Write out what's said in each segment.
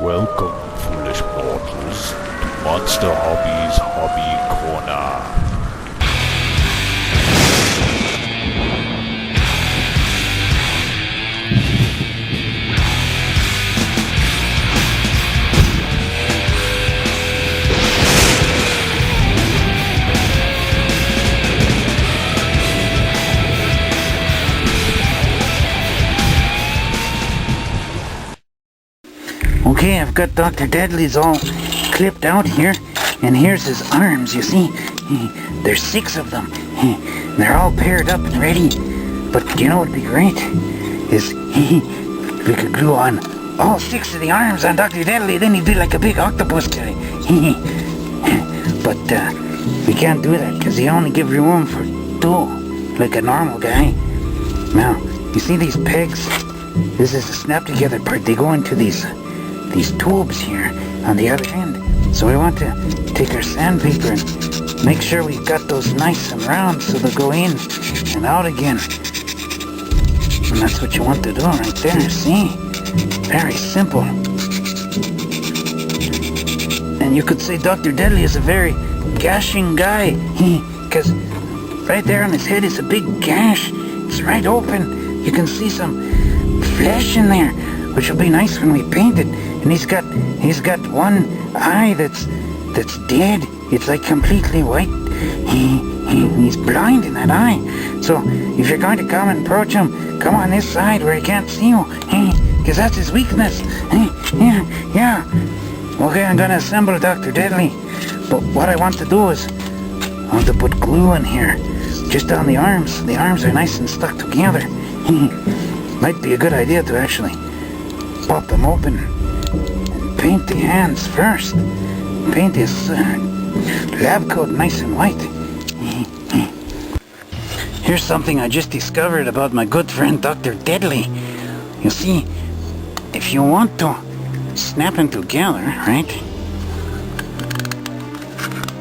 Welcome, foolish mortals, to Monster Hobbies Hobby Corner. Okay, I've got Dr. Deadly's all clipped out here, and here's his arms, you see? There's 6 of them. They're all paired up and ready. But you know what would be great? Is we could glue on all 6 of the arms on Dr. Deadly, then he'd be like a big octopus guy. But we can't do that, because he only gives you room for 2, like a normal guy. Now, you see these pegs? This is the snap together part. They go into these tubes here on the other end. So we want to take our sandpaper and make sure we've got those nice and round so they'll go in and out again. And that's what you want to do right there, see? Very simple. And you could say Dr. Deadly is a very gashing guy, because right there on his head is a big gash. It's right open. You can see some flesh in there, which will be nice when we paint it. And he's got one eye that's dead. It's like completely white. He's blind in that eye. So if you're going to come and approach him, come on this side where he can't see you, because that's his weakness. Yeah. Okay, I'm gonna assemble Dr. Deadly. But what I want to do is I want to put glue in here, just on the arms. The arms are nice and stuck together. Might be a good idea to actually pop them open and paint the hands first. Paint his lab coat nice and white. Here's something I just discovered about my good friend Dr. Deadly. You see, if you want to snap them together, right?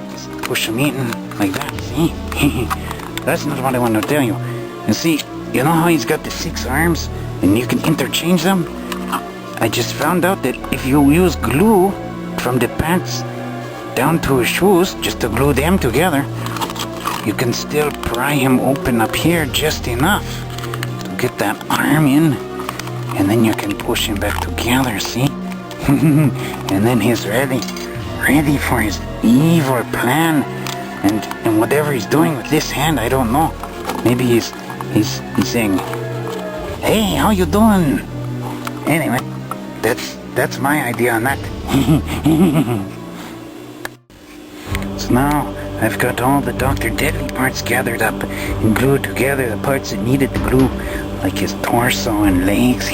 Just push them in like that, see? That's not what I want to tell you. You see, you know how he's got the 6 arms and you can interchange them? I just found out that if you use glue from the pants down to his shoes, just to glue them together, you can still pry him open up here just enough to get that arm in, and then you can push him back together, see? And then he's ready for his evil plan, and whatever he's doing with this hand, I don't know. Maybe he's saying, "Hey, how you doing?" Anyway, that's my idea on that. So now I've got all the Dr. Deadly parts gathered up and glued together, the parts that needed the glue, like his torso and legs.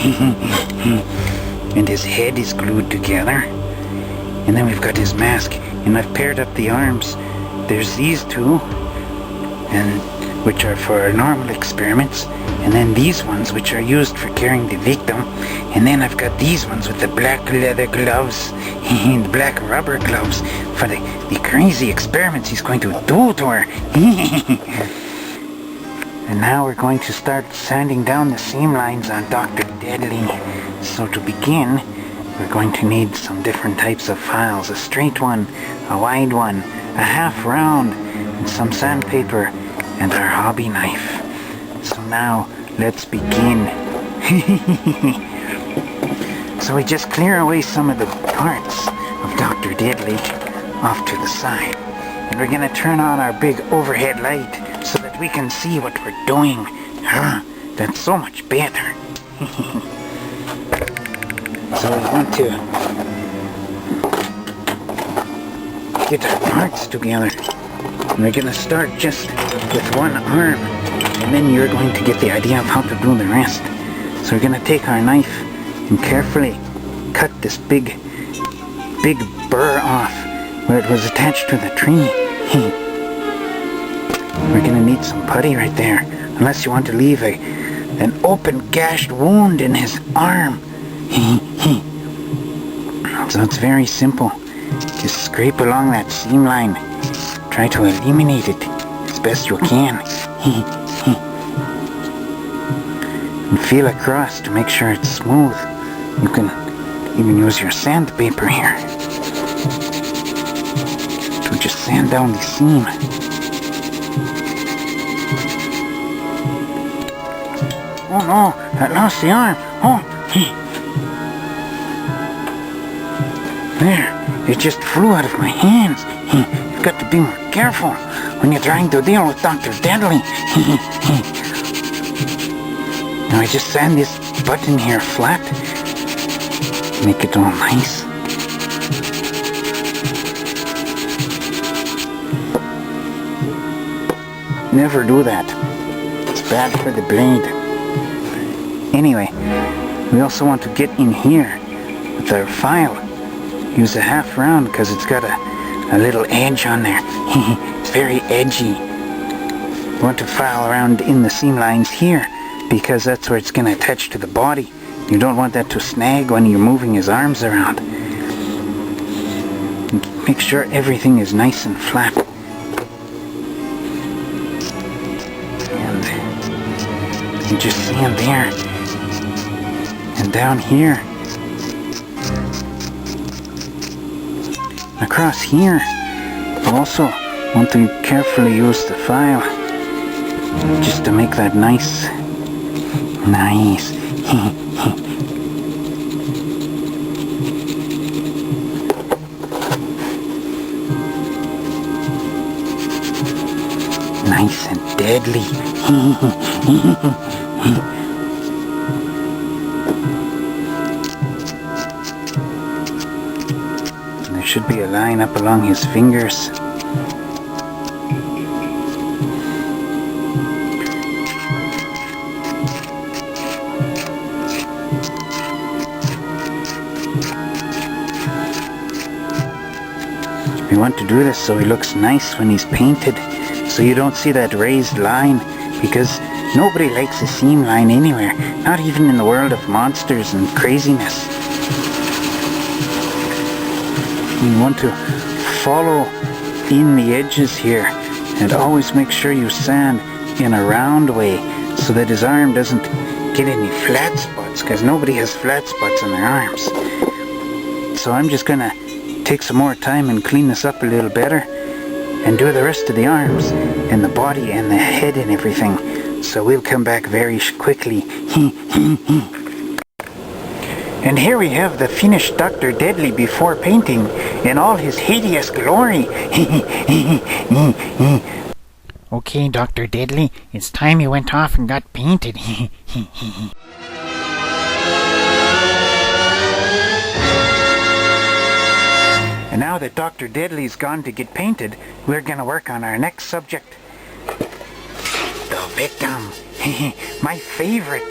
And his head is glued together. And then we've got his mask, and I've paired up the arms. There's these 2, and which are for normal experiments, and then these ones which are used for carrying the victim, and then I've got these ones with the black leather gloves and the black rubber gloves for the crazy experiments he's going to do to her. And now we're going to start sanding down the seam lines on Dr. Deadly. So to begin, we're going to need some different types of files: a straight one, a wide one, a half round, and some sandpaper, and our hobby knife. So now, let's begin. So we just clear away some of the parts of Dr. Deadly off to the side. And we're gonna turn on our big overhead light so that we can see what we're doing. That's so much better. So we want to get our parts together. And we're gonna start just with one arm, and then you're going to get the idea of how to do the rest. So we're gonna take our knife and carefully cut this big burr off where it was attached to the tree. We're gonna need some putty right there, unless you want to leave an open gashed wound in his arm. So it's very simple. Just scrape along that seam line. Try to eliminate it as best you can. And feel across to make sure it's smooth. You can even use your sandpaper here to just sand down the seam. Oh no, I lost the arm. Oh, there, it just flew out of my hands. You've got to be more careful when you're trying to deal with Dr. Deadly. Now I just sand this button here flat. Make it all nice. Never do that. It's bad for the blade. Anyway, we also want to get in here with our file. Use a half round because it's got a little edge on there. It's very edgy. We want to file around in the seam lines here because that's where it's going to attach to the body. You don't want that to snag when you're moving his arms around. Make sure everything is nice and flat. And you just sand there. And down here. Across here. You also want to carefully use the file just to make that nice. Nice. Nice and deadly. There should be a line up along his fingers. We want to do this so he looks nice when he's painted, so you don't see that raised line, because nobody likes a seam line anywhere, not even in the world of monsters and craziness. You want to follow in the edges here and always make sure you sand in a round way so that his arm doesn't get any flat spots, because nobody has flat spots on their arms. So I'm just gonna take some more time and clean this up a little better and do the rest of the arms and the body and the head and everything. So we'll come back very quickly. And here we have the finished Dr. Deadly before painting in all his hideous glory. Okay, Dr. Deadly, it's time you went off and got painted. And now that Dr. Deadly's gone to get painted, we're gonna work on our next subject. The victim. My favorite.